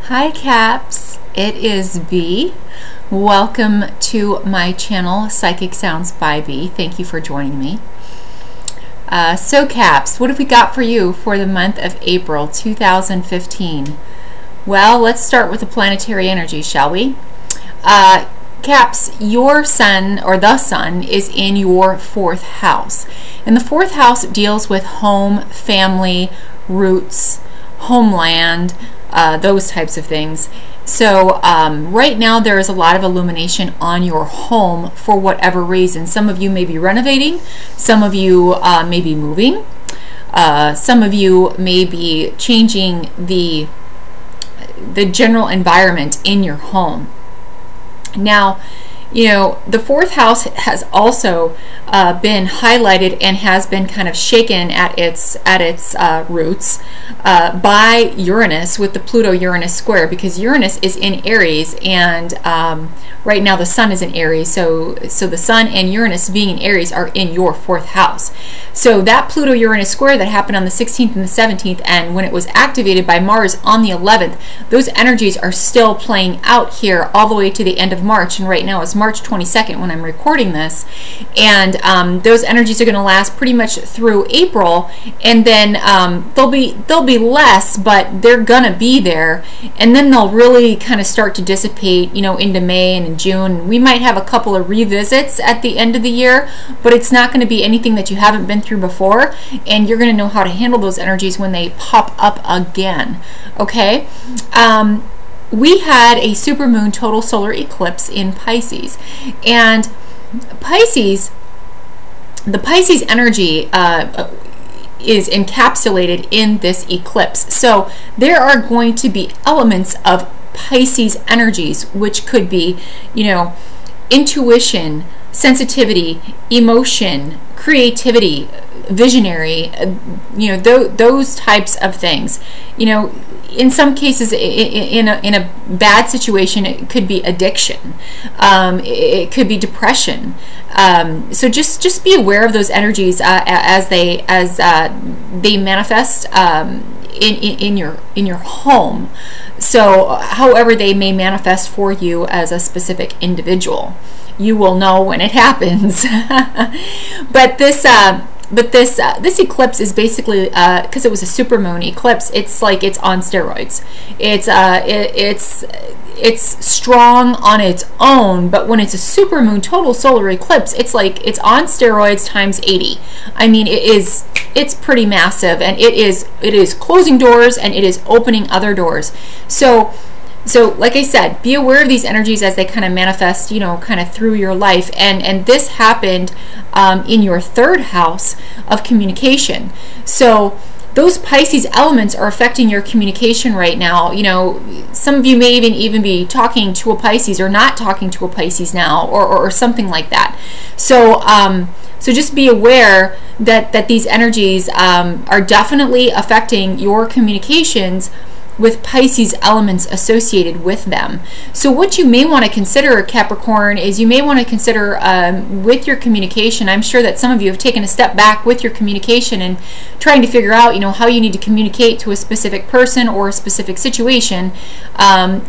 Hi Caps, it is B. Welcome to my channel, Psychic Sounds by B. Thank you for joining me. So Caps, what have we got for you for the month of April 2015? Well, let's start with the planetary energy, shall we? Caps, your sun, or the sun, is in your 4th house. And the 4th house deals with home, family, roots, homeland, those types of things. So right now there is a lot of illumination on your home for whatever reason. Some of you may be renovating, some of you may be moving, some of you may be changing the general environment in your home. Now, you know, the 4th house has also been highlighted and has been kind of shaken at its roots by Uranus with the Pluto-Uranus square, because Uranus is in Aries, and right now the sun is in Aries, so the sun and Uranus being in Aries are in your 4th house. So that Pluto-Uranus square that happened on the 16th and the 17th, and when it was activated by Mars on the 11th, those energies are still playing out here all the way to the end of March, and right now it's March 22nd when I'm recording this, and those energies are going to last pretty much through April, and then they'll be less, but they're gonna be there, and then they'll really kind of start to dissipate, you know, into May and in June. We might have a couple of revisits at the end of the year, but it's not going to be anything that you haven't been through before, and you're going to know how to handle those energies when they pop up again. Okay. We had a supermoon total solar eclipse in Pisces, and Pisces, the Pisces energy is encapsulated in this eclipse. So there are going to be elements of Pisces energies, which could be, you know, intuition, sensitivity, emotion, creativity, visionary, you know, those types of things. You know, in some cases, in a bad situation, it could be addiction. It could be depression. So just be aware of those energies as they manifest in your home. So however they may manifest for you as a specific individual, you will know when it happens. But this eclipse is basically, because it was a supermoon eclipse, it's like it's on steroids. It's strong on its own, but when it's a supermoon total solar eclipse, it's like it's on steroids times 80. I mean, it's pretty massive, and it is closing doors and it is opening other doors. So like I said, be aware of these energies as they kind of manifest, you know, kind of through your life. And this happened in your 3rd house of communication. So those Pisces elements are affecting your communication right now. You know, some of you may even be talking to a Pisces or not talking to a Pisces now, or something like that. So so just be aware that these energies are definitely affecting your communications with Pisces elements associated with them. So what you may want to consider, Capricorn, is you may want to consider with your communication, I'm sure that some of you have taken a step back with your communication and trying to figure out, you know, how you need to communicate to a specific person or a specific situation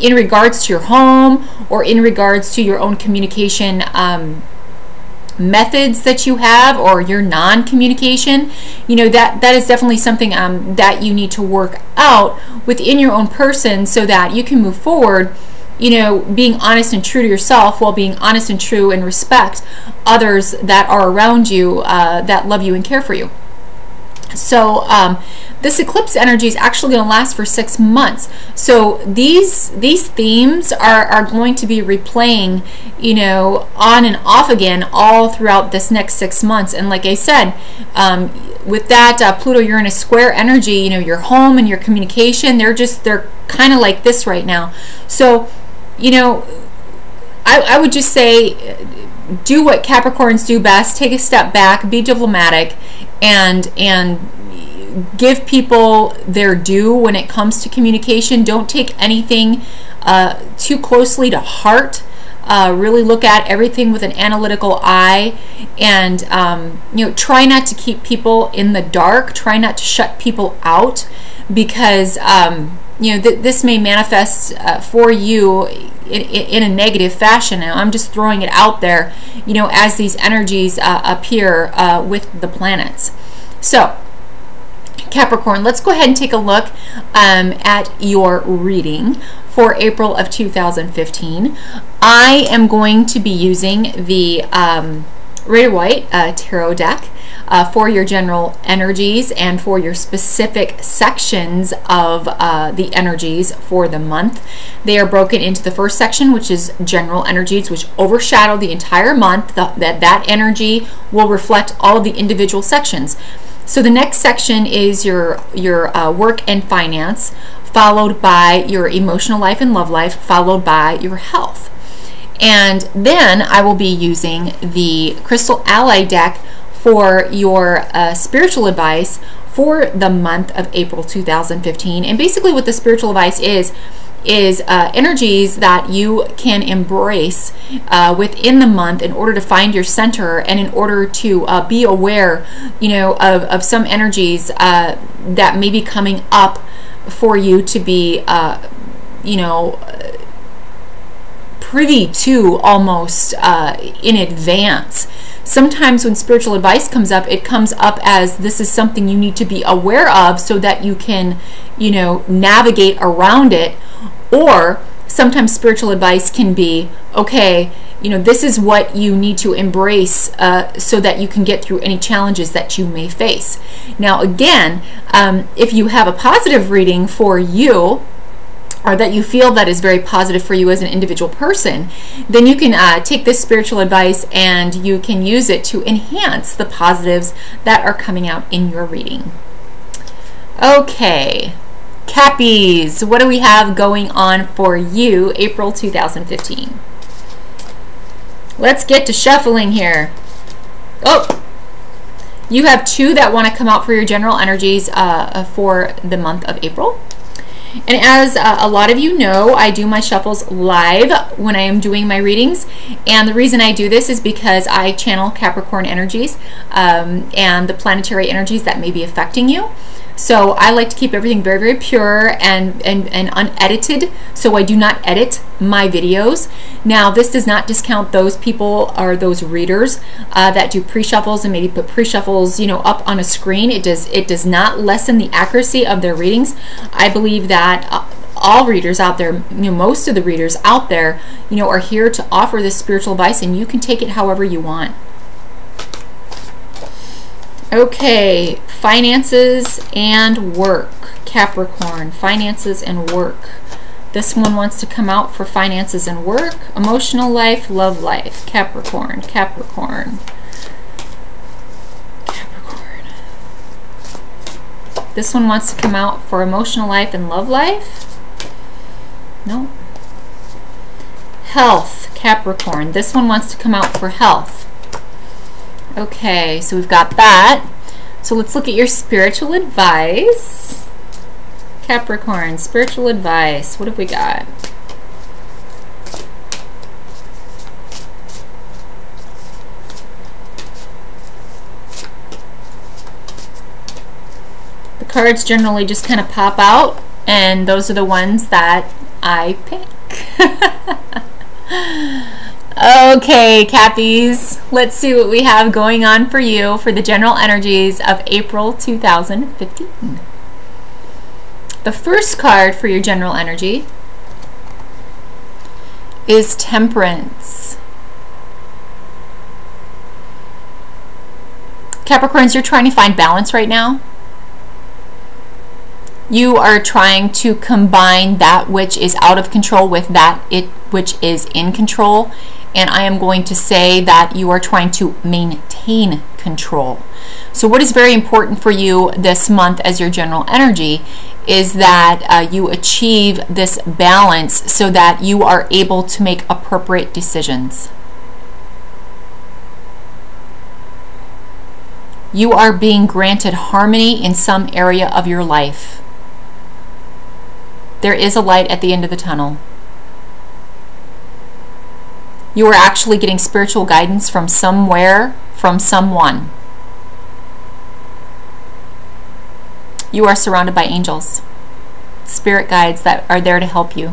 in regards to your home or in regards to your own communication methods that you have, or your non-communication. You know, that is definitely something that you need to work out within your own person, so that you can move forward, you know, being honest and true to yourself, while being honest and true and respect others that are around you, that love you and care for you. So this eclipse energy is actually going to last for 6 months. So these themes are going to be replaying, you know, on and off again all throughout this next 6 months. And like I said, with that Pluto-Uranus square energy, you know, your home and your communication, they're kind of like this right now. So, you know, I would just say, do what Capricorns do best. Take a step back, be diplomatic, and give people their due when it comes to communication. Don't take anything too closely to heart. Really look at everything with an analytical eye, and you know, try not to keep people in the dark. Try not to shut people out, because this may manifest for you in a negative fashion. Now, I'm just throwing it out there, as these energies appear with the planets. So, Capricorn, let's go ahead and take a look at your reading for April of 2015. I am going to be using the Rider-Waite Tarot deck for your general energies and for your specific sections of the energies for the month. They are broken into the first section, which is general energies, which overshadow the entire month. That energy will reflect all of the individual sections. So the next section is your work and finance, followed by your emotional life and love life, followed by your health. And then I will be using the Crystal Ally deck for your spiritual advice for the month of April 2015. And basically what the spiritual advice is energies that you can embrace within the month in order to find your center, and in order to be aware, of some energies that may be coming up for you to be, privy to almost in advance. Sometimes when spiritual advice comes up, it comes up as this is something you need to be aware of so that you can, navigate around it. Or sometimes spiritual advice can be, okay, this is what you need to embrace so that you can get through any challenges that you may face. Now, again, if you have a positive reading for you, or that you feel that is very positive for you as an individual person, then you can take this spiritual advice and you can use it to enhance the positives that are coming out in your reading. Okay, Cappies, what do we have going on for you April 2015? Let's get to shuffling here. Oh, you have two that want to come out for your general energies for the month of April. And as a lot of you know, I do my shuffles live when I am doing my readings. And the reason I do this is because I channel Capricorn energies and the planetary energies that may be affecting you. So I like to keep everything very, very pure and unedited. So I do not edit my videos. Now, this does not discount those people or those readers that do pre-shuffles and maybe put pre-shuffles, up on a screen. It does not lessen the accuracy of their readings. I believe that all readers out there, most of the readers out there, are here to offer this spiritual advice, and you can take it however you want. Okay, finances and work. Capricorn, finances and work. This one wants to come out for finances and work. Emotional life, love life. Capricorn, Capricorn. Capricorn. This one wants to come out for emotional life and love life. No. Health, Capricorn. This one wants to come out for health. Okay, so we've got that. So let's look at your spiritual advice. Capricorn, spiritual advice. What have we got? The cards generally just kind of pop out, and those are the ones that I pick. Okay, Cappies, let's see what we have going on for you for the general energies of April 2015. The first card for your general energy is Temperance. Capricorns, you're trying to find balance right now. You are trying to combine that which is out of control with that which is in control. And I am going to say that you are trying to maintain control. So what is very important for you this month as your general energy is that you achieve this balance so that you are able to make appropriate decisions. You are being granted harmony in some area of your life. There is a light at the end of the tunnel. You are actually getting spiritual guidance from somewhere, from someone. You are surrounded by angels. spirit guides that are there to help you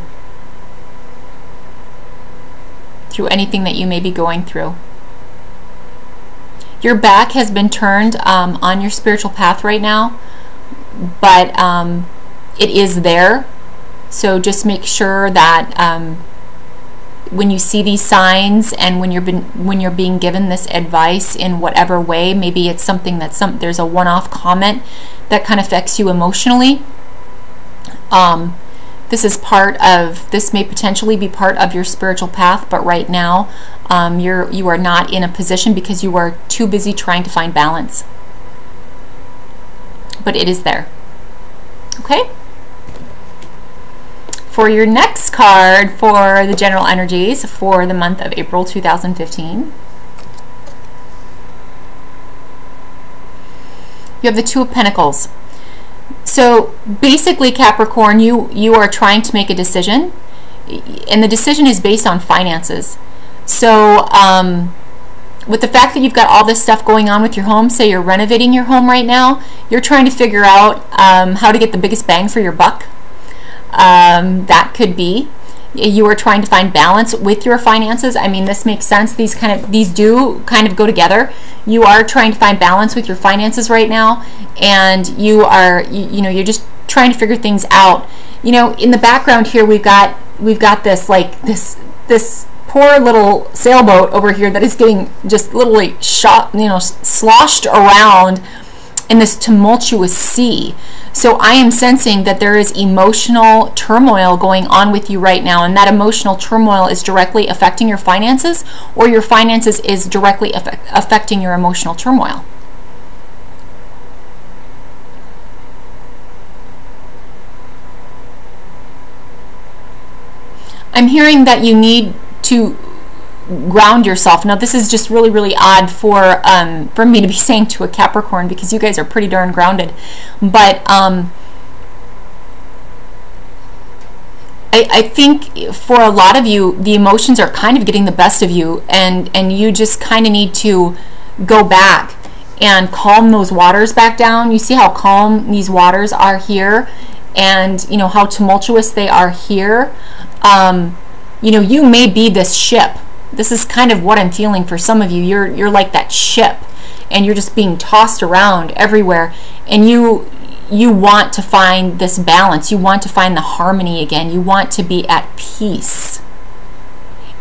through anything that you may be going through. Your back has been turned on your spiritual path right now, but it is there. So just make sure that when you see these signs and when you're being given this advice in whatever way, maybe it's something that there's a one-off comment that kind of affects you emotionally. This may potentially be part of your spiritual path, but right now you are not in a position because you are too busy trying to find balance. But it is there. Okay? For your next card for the general energies for the month of April 2015, you have the Two of Pentacles. So basically, Capricorn, you are trying to make a decision, and the decision is based on finances. So with the fact that you've got all this stuff going on with your home, say you're renovating your home right now, you're trying to figure out how to get the biggest bang for your buck. That could be. You are trying to find balance with your finances. I mean, this makes sense. These do kind of go together. You are trying to find balance with your finances right now, and you are you're just trying to figure things out. You know, in the background here, we've got this this poor little sailboat over here that is getting just literally sloshed around in this tumultuous sea. So I am sensing that there is emotional turmoil going on with you right now, and that emotional turmoil is directly affecting your finances, or your finances is directly affecting your emotional turmoil. I'm hearing that you need to ground yourself. Now, this is just really, really odd for me to be saying to a Capricorn, because you guys are pretty darn grounded. But I think for a lot of you, the emotions are kind of getting the best of you, and you just kind of need to go back and calm those waters back down. You see how calm these waters are here, and you know how tumultuous they are here. You may be this ship. This is kind of what I'm feeling for some of you. You're like that ship, and you're just being tossed around everywhere, and you want to find this balance. You want to find the harmony again. You want to be at peace.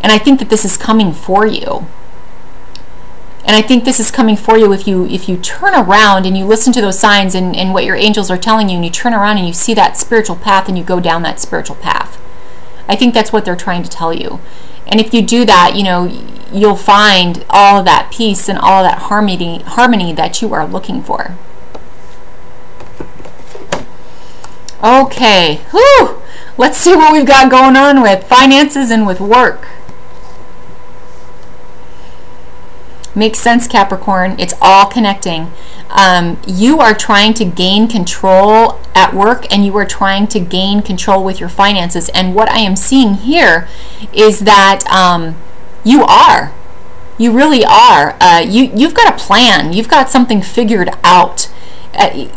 And I think that this is coming for you. And I think this is coming for you if you turn around and you listen to those signs and what your angels are telling you, and you turn around and you see that spiritual path and you go down that spiritual path. I think that's what they're trying to tell you. And if you do that, you'll find all of that peace and all of that harmony that you are looking for. Okay, whew. Let's see what we've got going on with finances and with work. Makes sense, Capricorn. It's all connecting. You are trying to gain control at work, and you are trying to gain control with your finances. And what I am seeing here is that you really are. You've got a plan. You've got something figured out.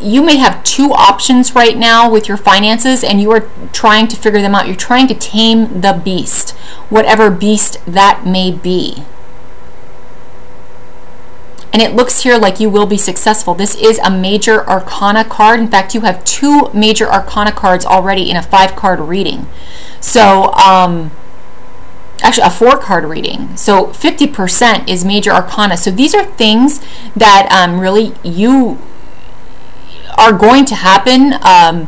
You may have two options right now with your finances, and you are trying to figure them out. You're trying to tame the beast, whatever beast that may be. And it looks here like you will be successful. This is a major arcana card. In fact, you have two major arcana cards already in a 5-card reading. So, actually a 4-card reading. So 50% is major arcana. So these are things that really you are going to happen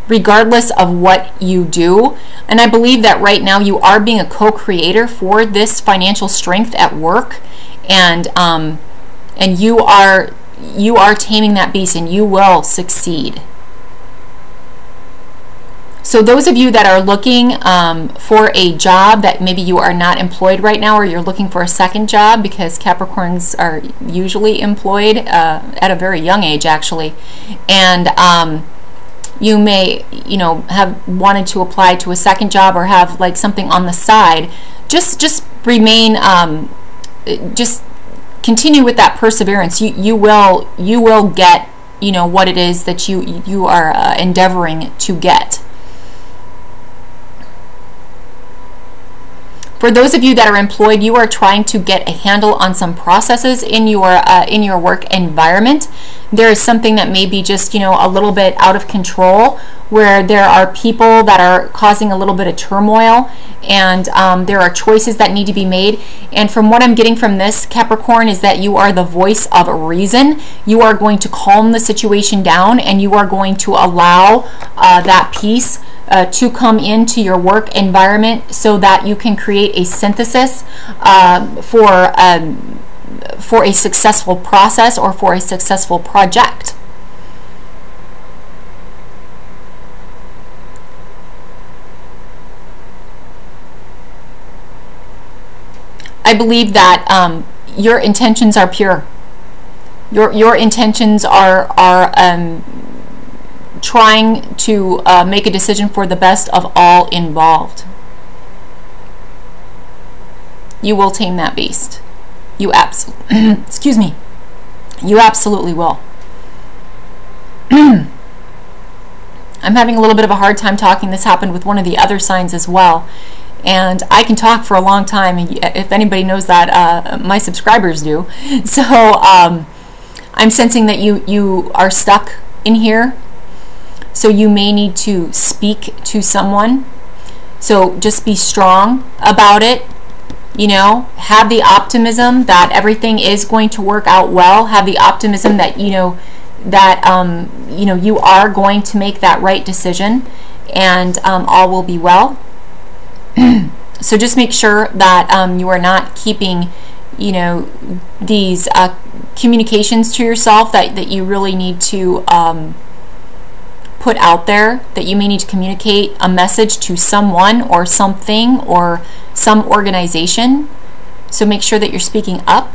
regardless of what you do. And I believe that right now you are being a co-creator for this financial strength at work, and you are taming that beast, and you will succeed. So those of you that are looking for a job, that maybe you are not employed right now, or you're looking for a second job, because Capricorns are usually employed at a very young age, actually, and you may have wanted to apply to a second job or have like something on the side. Just remain just continue with that perseverance. You will get what it is that you are endeavoring to get. For those of you that are employed, you are trying to get a handle on some processes in your work environment. There is something that may be just, you know, a little bit out of control, where there are people that are causing a little bit of turmoil, and there are choices that need to be made. And from what I'm getting from this, Capricorn, is that you are the voice of reason. You are going to calm the situation down, and you are going to allow that peace to come into your work environment, so that you can create a synthesis for a successful process or for a successful project. I believe that your intentions are pure. Your intentions are trying to make a decision for the best of all involved. You will tame that beast. You absolutely, excuse me, you absolutely will. I'm having a little bit of a hard time talking. This happened with one of the other signs as well. And I can talk for a long time. If anybody knows that, my subscribers do. So I'm sensing that you are stuck in here. So you may need to speak to someone. So just be strong about it. You know, have the optimism that everything is going to work out well. Have the optimism that, you know, you are going to make that right decision, and all will be well. So just make sure that you are not keeping, you know, these communications to yourself that you really need to put out there, that you may need to communicate a message to someone or something or some organization. So make sure that you're speaking up.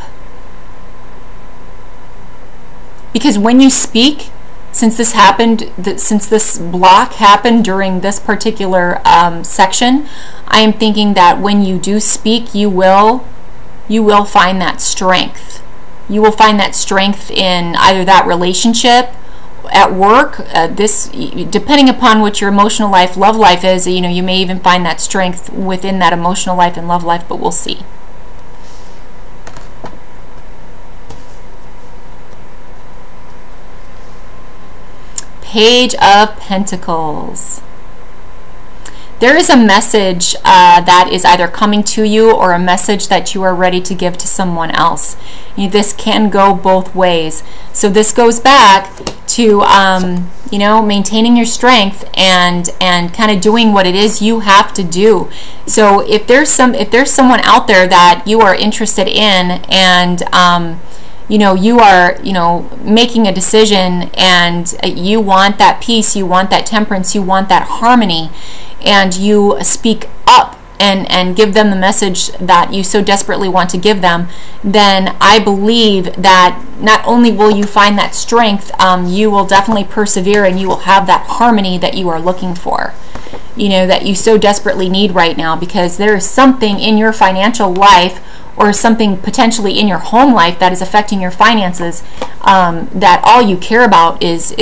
Because when you speak, since this happened, since this block happened during this particular section, I am thinking that when you do speak, you will find that strength. You will find that strength in either that relationship, at work, this, depending upon what your emotional life, love life is, you know, you may even find that strength within that emotional life and love life, but we'll see. Page of Pentacles. There is a message that is either coming to you, or a message that you are ready to give to someone else. This can go both ways. So this goes back to you know, maintaining your strength and kind of doing what it is you have to do. So if there's someone out there that you are interested in, and you know, you are, you know, making a decision, and you want that peace, you want that temperance, you want that harmony, and you speak up and give them the message that you so desperately want to give them, then I believe that not only will you find that strength, you will definitely persevere, and you will have that harmony that you are looking for, you know, that you so desperately need right now, because there is something in your financial life, or something potentially in your home life, that is affecting your finances, that all you care about is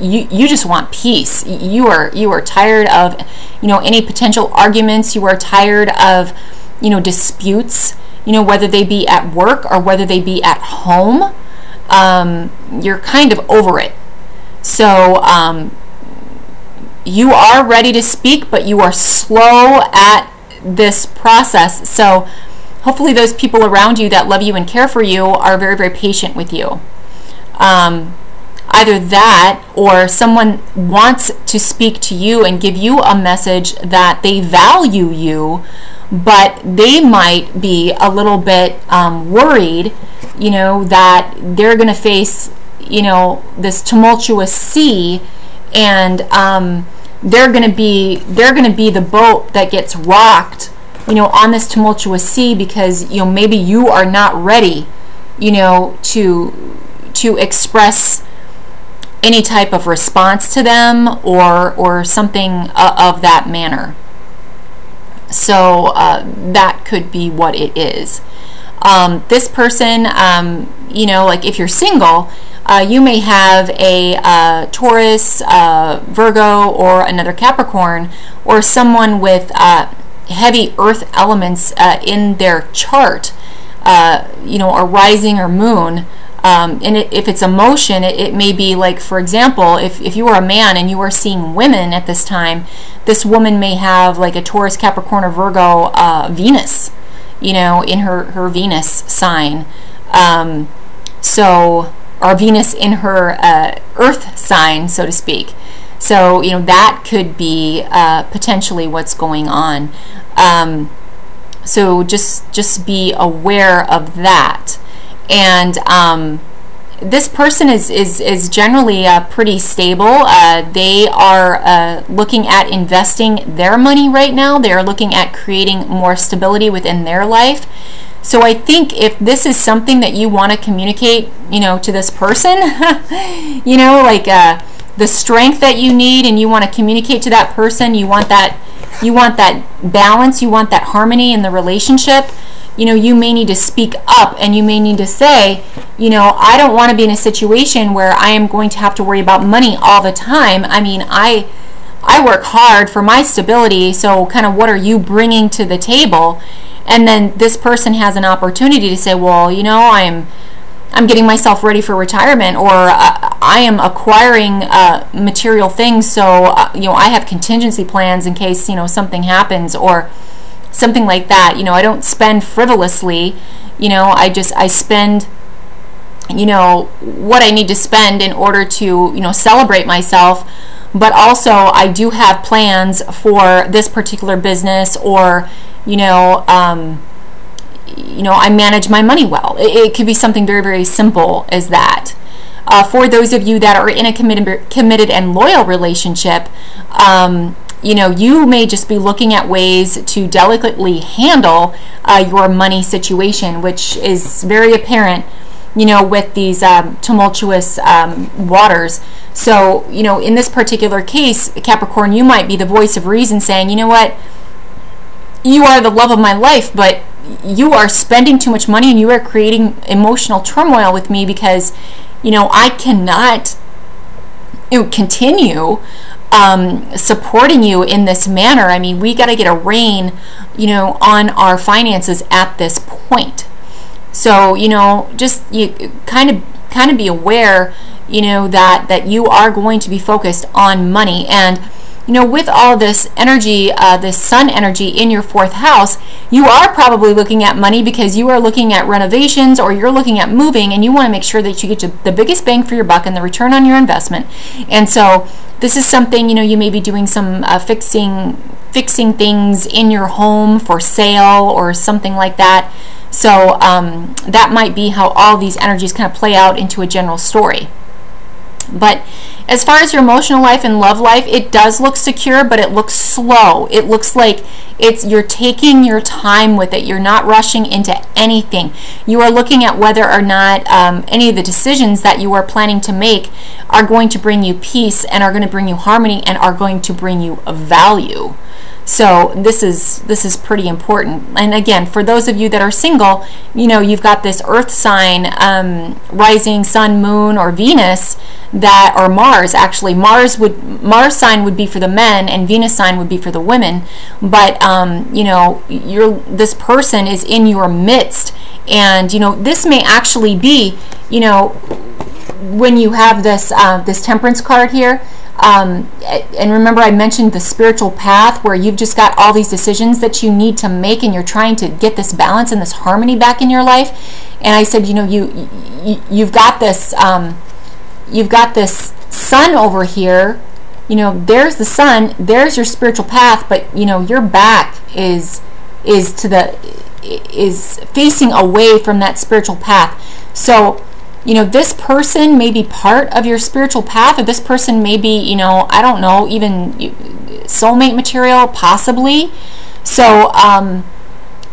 you just want peace. You are tired of, you know, any potential arguments. You are tired of, you know, disputes, you know, whether they be at work or whether they be at home. You're kind of over it. So you are ready to speak, but you are slow at this process. So hopefully those people around you that love you and care for you are very, very patient with you. Either that, or someone wants to speak to you and give you a message that they value you, but they might be a little bit worried, you know, that they're going to face, you know, this tumultuous sea, and they're going to be the boat that gets rocked, you know, on this tumultuous sea, because, you know, maybe you are not ready, you know, to express any type of response to them, or something of that manner. So that could be what it is. This person, you know, like if you're single, you may have a Taurus, Virgo, or another Capricorn, or someone with heavy earth elements in their chart, or rising or moon. And if it's emotion, it may be like, for example, if you were a man and you are seeing women at this time, this woman may have like a Taurus, Capricorn, or Virgo Venus, in her Venus sign. Or Venus in her earth sign, so to speak. So, that could be potentially what's going on. So just be aware of that. And this person is generally pretty stable. They are looking at investing their money right now. They are looking at creating more stability within their life. So I think if this is something that you want to communicate, to this person, like the strength that you need, and you want to communicate to that person, you want that balance, you want that harmony in the relationship, you may need to speak up, and you may need to say, I don't want to be in a situation where I am going to have to worry about money all the time. I mean, I work hard for my stability, so kind of what are you bringing to the table? And then this person has an opportunity to say, well, I'm getting myself ready for retirement, or I am acquiring material things, so I have contingency plans in case something happens, or something like that. I don't spend frivolously. I spend what I need to spend in order to celebrate myself. But also I do have plans for this particular business, or I manage my money well. It could be something very, very simple as that. For those of you that are in a committed and loyal relationship, you may just be looking at ways to delicately handle your money situation, which is very apparent, with these tumultuous waters. So, in this particular case, Capricorn, you might be the voice of reason, saying, you know what, you are the love of my life, but you are spending too much money and you are creating emotional turmoil with me, because I cannot continue supporting you in this manner. I mean, we got to get a rein on our finances at this point. So just you kind of be aware that you are going to be focused on money. And with all this energy, this sun energy in your 4th house, you are probably looking at money because you are looking at renovations, or you're looking at moving, and you want to make sure that you get the biggest bang for your buck and the return on your investment. And so this is something, you may be doing some fixing things in your home for sale or something like that. So that might be how all these energies kind of play out into a general story. But as far as your emotional life and love life, it does look secure, but it looks slow. It looks like you're taking your time with it. You're not rushing into anything. You are looking at whether or not any of the decisions that you are planning to make are going to bring you peace, and are going to bring you harmony, and are going to bring you a value. So this is pretty important. And again, for those of you that are single, you've got this earth sign, rising sun, moon, or Venus, or Mars. Actually, Mars sign would be for the men, and Venus sign would be for the women. But this person is in your midst, and this may actually be when you have this this Temperance card here. And remember, I mentioned the spiritual path, where you've just got all these decisions that you need to make, and you're trying to get this balance and this harmony back in your life. And I said, you've got this sun over here. There's the sun, there's your spiritual path, but your back is facing away from that spiritual path. So this person may be part of your spiritual path, or this person may be, I don't know, even soulmate material, possibly. So,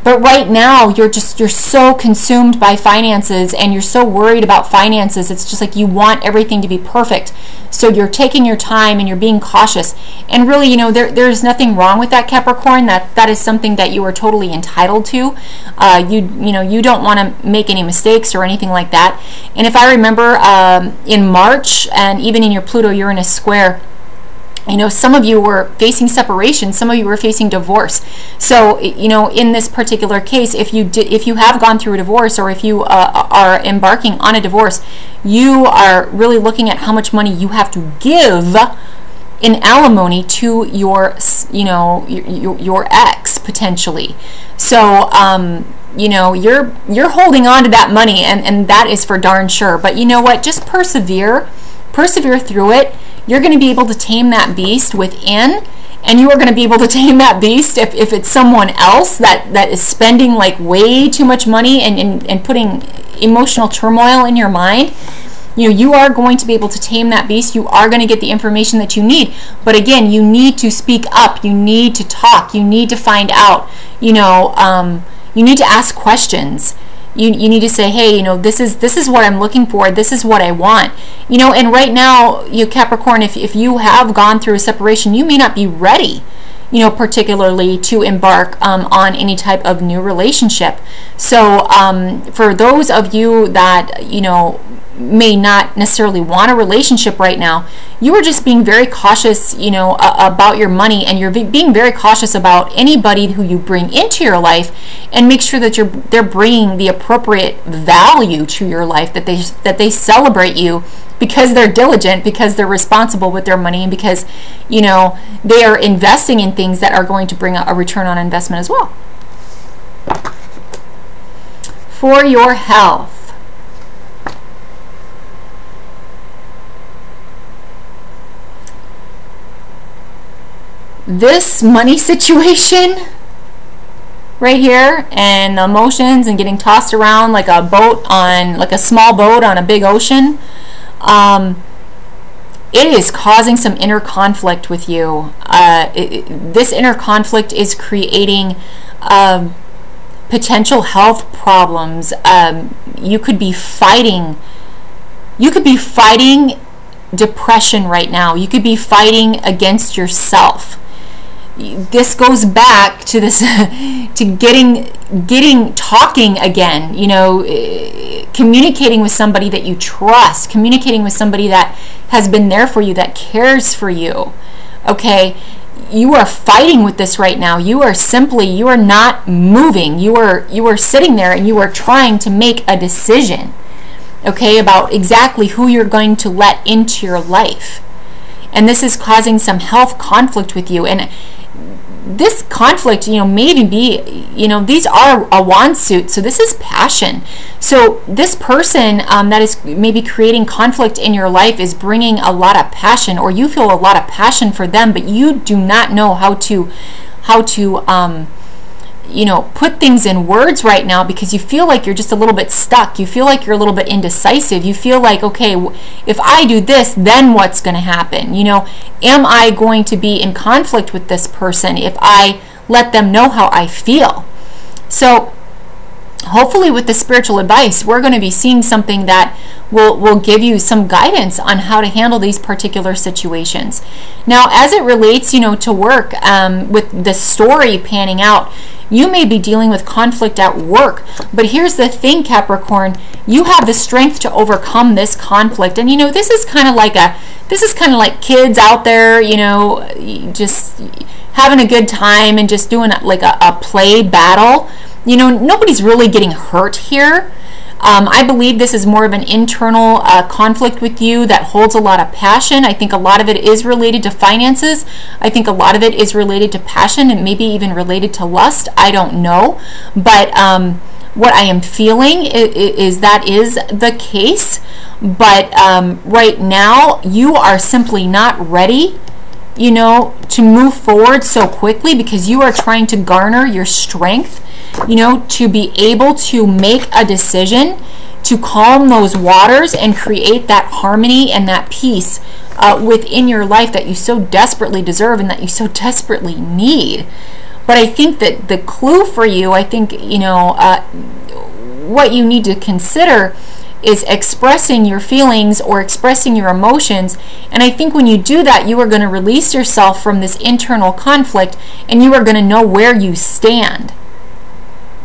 but right now, you're so consumed by finances, and you're so worried about finances. It's just like you want everything to be perfect. So you're taking your time, and you're being cautious. And really, there's nothing wrong with that, Capricorn. That is something that you are totally entitled to. You don't want to make any mistakes or anything like that. And if I remember, in March, and even in your Pluto-Uranus square, You know, some of you were facing separation, some of you were facing divorce. So, you know, in this particular case, if you have gone through a divorce, or if you are embarking on a divorce, you are really looking at how much money you have to give in alimony to your, you know, your ex potentially. So, you know, you're holding on to that money, and that is for darn sure. But you know what? Just persevere through it. You're going to be able to tame that beast within, and you are going to be able to tame that beast if it's someone else that is spending like way too much money and putting emotional turmoil in your mind. You know, you are going to be able to tame that beast. You are going to get the information that you need. But again, you need to speak up. You need to talk. You need to find out. You know, you need to ask questions. You need to say, hey, you know, this is what I'm looking for. This is what I want. You know, and right now, you Capricorn, if you have gone through a separation, you may not be ready, you know, particularly to embark on any type of new relationship. So for those of you that, you know, may not necessarily want a relationship right now, you are just being very cautious, you know, about your money, and you're being very cautious about anybody who you bring into your life, and make sure that they're bringing the appropriate value to your life, that they celebrate you because they're diligent, because they're responsible with their money, and because, you know, they are investing in things that are going to bring a return on investment as well. For your health, this money situation right here, and emotions, and getting tossed around like a boat on, like a small boat on a big ocean, it is causing some inner conflict with you. This inner conflict is creating potential health problems. You could be fighting depression right now. You could be fighting against yourself. This goes back to this to talking again, you know, communicating with somebody that you trust, communicating with somebody that has been there for you, that cares for you. Okay, you are fighting with this right now. You are not moving. You are sitting there, and you are trying to make a decision, okay, about exactly who you're going to let into your life. And this is causing some health conflict with you. And this conflict, you know, may even be, you know, these are a wand suit, so this is passion. So this person that is maybe creating conflict in your life is bringing a lot of passion, or you feel a lot of passion for them, but you do not know how to you know, put things in words right now, because you feel like you're just a little bit stuck. You feel like you're a little bit indecisive. You feel like, okay, if I do this, then what's going to happen? You know, am I going to be in conflict with this person if I let them know how I feel? So hopefully with the spiritual advice, we're going to be seeing something that will give you some guidance on how to handle these particular situations. Now, as it relates, you know, to work, with the story panning out, you may be dealing with conflict at work. But here's the thing, Capricorn, you have the strength to overcome this conflict. And you know, this is kind of like kids out there, you know, just having a good time and just doing like a play battle. You know, nobody's really getting hurt here. I believe this is more of an internal conflict with you that holds a lot of passion. I think a lot of it is related to finances. I think a lot of it is related to passion, and maybe even related to lust. I don't know. But what I am feeling is that is the case. But right now, you are simply not ready, you know, to move forward so quickly, because you are trying to garner your strength, you know, to be able to make a decision, to calm those waters and create that harmony and that peace within your life that you so desperately deserve and that you so desperately need. But I think that the clue for you, I think, you know, what you need to consider is expressing your feelings or expressing your emotions. And I think when you do that, you are going to release yourself from this internal conflict, and you are going to know where you stand.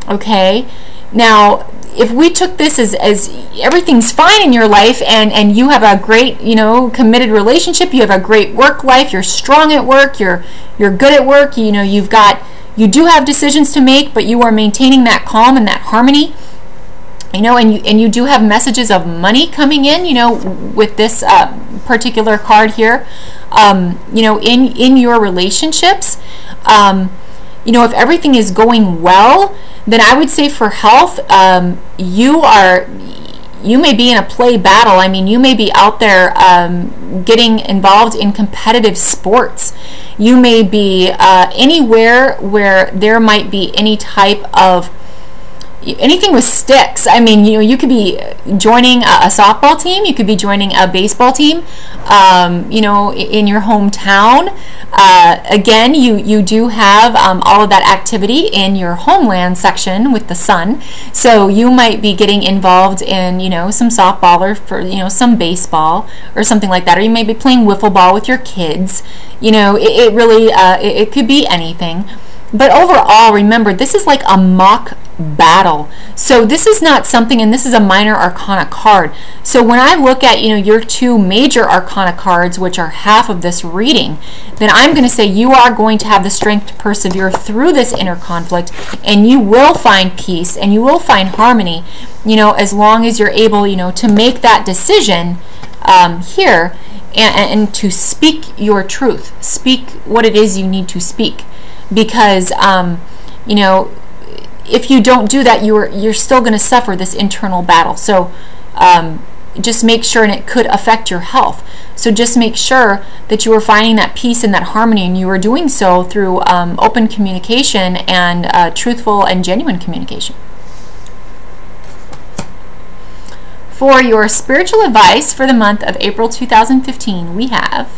Okay? Now, if we took this as everything's fine in your life, and you have a great, you know, committed relationship, you have a great work life, you're strong at work, you're good at work, you know, you do have decisions to make, but you are maintaining that calm and that harmony, you know, and you do have messages of money coming in, you know, with this particular card here, you know, in your relationships. You know, if everything is going well, then I would say for health, you may be in a play battle. I mean, you may be out there getting involved in competitive sports. You may be anywhere where there might be any type of anything with sticks. I mean, you know, you could be joining a softball team, you could be joining a baseball team, you know, in your hometown. Again, you do have all of that activity in your homeland section with the sun, so you might be getting involved in, you know, some softball or for, you know, some baseball or something like that, or you may be playing wiffle ball with your kids. You know, it really it could be anything. But overall, remember, this is like a mock battle. So this is not something, and this is a minor arcana card. So when I look at, you know, your two major arcana cards, which are half of this reading, then I'm going to say you are going to have the strength to persevere through this inner conflict, and you will find peace and you will find harmony, you know, as long as you're able, you know, to make that decision here and to speak your truth, speak what it is you need to speak. Because you know, if you don't do that, you're still going to suffer this internal battle. So just make sure, and it could affect your health. So just make sure that you are finding that peace and that harmony, and you are doing so through open communication and truthful and genuine communication. For your spiritual advice for the month of April 2015, we have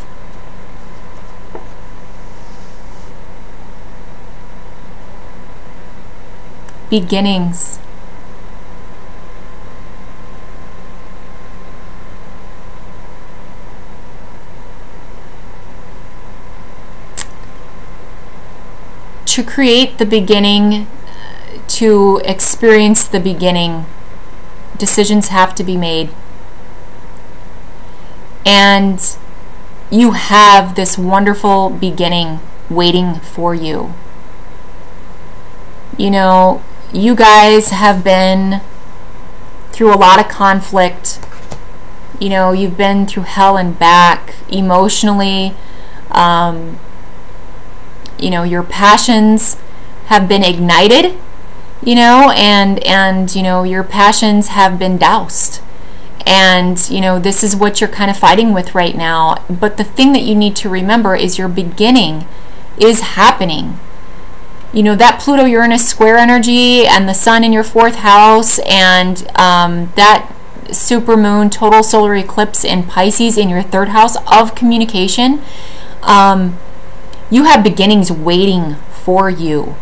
beginnings. To create the beginning, to experience the beginning, decisions have to be made. And you have this wonderful beginning waiting for you. You know, you guys have been through a lot of conflict. You know, you've been through hell and back emotionally. You know, your passions have been ignited, you know, and you know, your passions have been doused. And, you know, this is what you're kind of fighting with right now. But the thing that you need to remember is your beginning is happening. You know, that Pluto-Uranus square energy and the sun in your 4th house and that supermoon total solar eclipse in Pisces in your 3rd house of communication, you have beginnings waiting for you.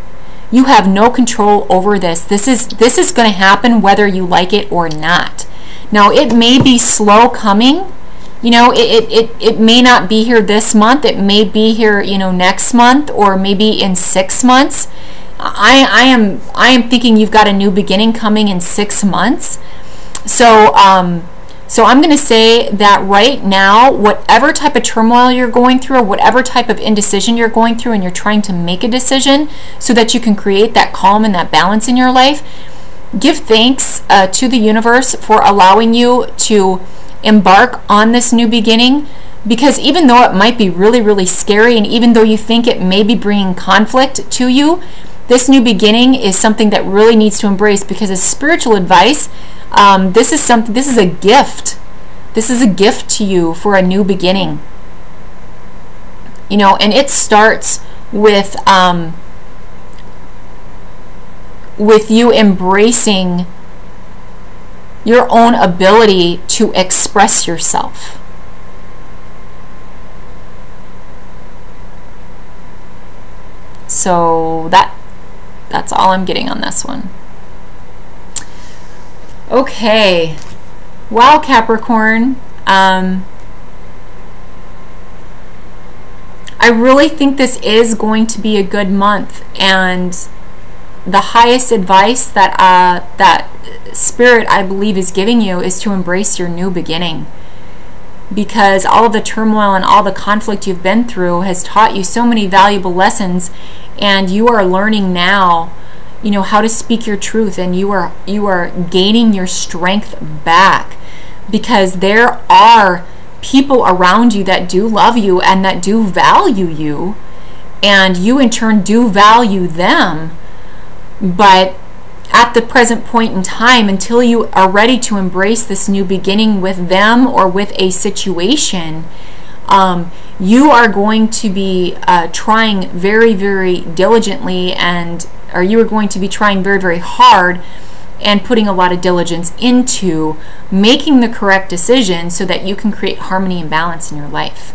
You have no control over this. This is going to happen whether you like it or not. Now, it may be slow coming. You know, it may not be here this month. It may be here, you know, next month, or maybe in 6 months. I am thinking you've got a new beginning coming in 6 months. So so I'm going to say that right now, whatever type of turmoil you're going through, or whatever type of indecision you're going through, and you're trying to make a decision so that you can create that calm and that balance in your life, give thanks to the universe for allowing you to embark on this new beginning, because even though it might be really, really scary, and even though you think it may be bringing conflict to you, this new beginning is something that really needs to embrace, because as spiritual advice, this is a gift. This is a gift to you for a new beginning. You know, and it starts with you embracing your own ability to express yourself. So that's all I'm getting on this one. Okay. Wow, Capricorn. I really think this is going to be a good month, and the highest advice that Spirit, I believe, is giving you is to embrace your new beginning. Because all of the turmoil and all the conflict you've been through has taught you so many valuable lessons, and you are learning now, you know, how to speak your truth, and you are gaining your strength back, because there are people around you that do love you and that do value you, and you in turn do value them. But at the present point in time, until you are ready to embrace this new beginning with them or with a situation, you are going to be trying very, very diligently, or you are going to be trying very, very hard and putting a lot of diligence into making the correct decision so that you can create harmony and balance in your life.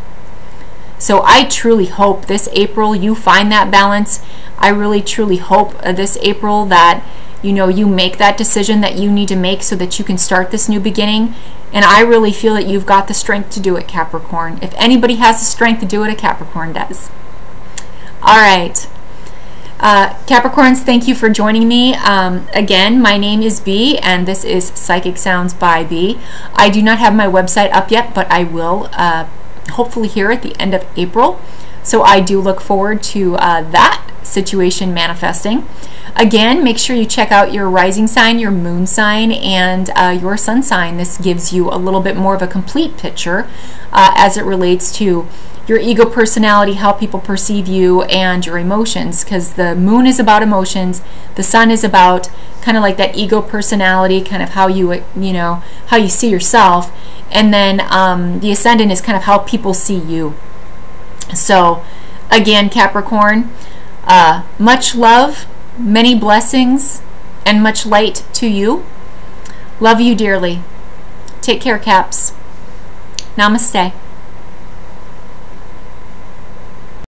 So I truly hope this April you find that balance. I really truly hope this April that, you know, you make that decision that you need to make so that you can start this new beginning. And I really feel that you've got the strength to do it, Capricorn. If anybody has the strength to do it, a Capricorn does. All right. Capricorns, thank you for joining me. Again, my name is B, and this is Psychic Sounds by B. I do not have my website up yet, but I will hopefully here at the end of April. So I do look forward to that situation manifesting. Again, make sure you check out your rising sign, your moon sign, and your sun sign. This gives you a little bit more of a complete picture as it relates to your ego personality, how people perceive you, and your emotions, because the moon is about emotions, the sun is about kind of like that ego personality, kind of how you know, how you see yourself, and then the ascendant is kind of how people see you. So again, Capricorn, much love, many blessings, and much light to you. Love you dearly. Take care, Caps. Namaste.